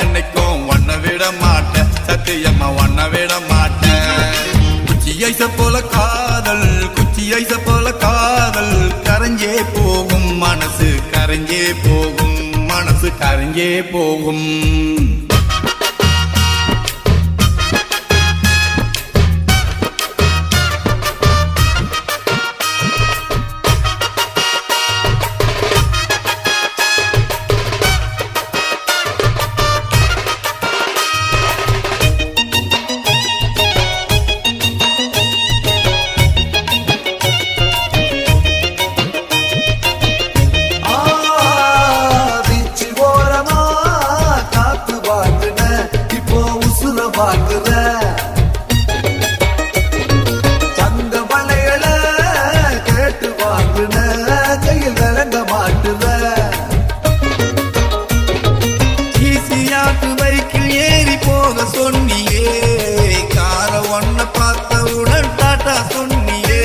என்னைக்கும் ஒன்ன விட மாட்டேன், சத்தியம்மா ஒன்ன விட மாட்டேன். குச்சி ஐச போல காதல், குச்சி ஐச போல காதல், கரைஞ்சே போகும் மனசு, கரைஞ்சே போகும் மனசு, கரைஞ்சே போகும். தங்க வளையல கேட்டு வாங்குன கையில் விளங்க மாட்டுற. ஈசியாட்டு பைக்கில் ஏறி போக சொன்னியே, கார ஒன்ன பார்த்தவுடன் டாட்டா சொன்னியே.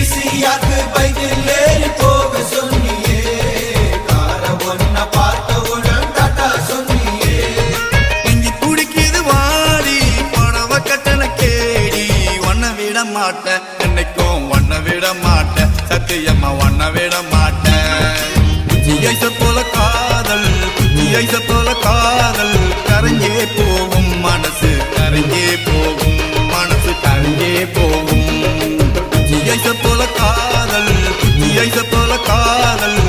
ஈசியாட்டு பைக்கில் ஏறி போக சொன்னியே, கார ஒன்ன பார்த்தவுடன் டாட்டா சொன்னியே. இஞ்சி குடிக்குது வாடி பணவ கட்டண கேடி, ஒன்ன விட மாட்டேன், என்னைக்கும் ஒன்ன விட மாட்டேன், சத்தியம்மா ஒன்ன விட மாட்டேன். குச்சி ஐச போல காதல், குச்சி ஐச போல காதல், கரைஞ்சே போகும் மனசு, கரைஞ்சே போகும் மனசு, கரைஞ்சே போகும். குச்சி ஐச போல காதல், குச்சி ஐச போல காதல்,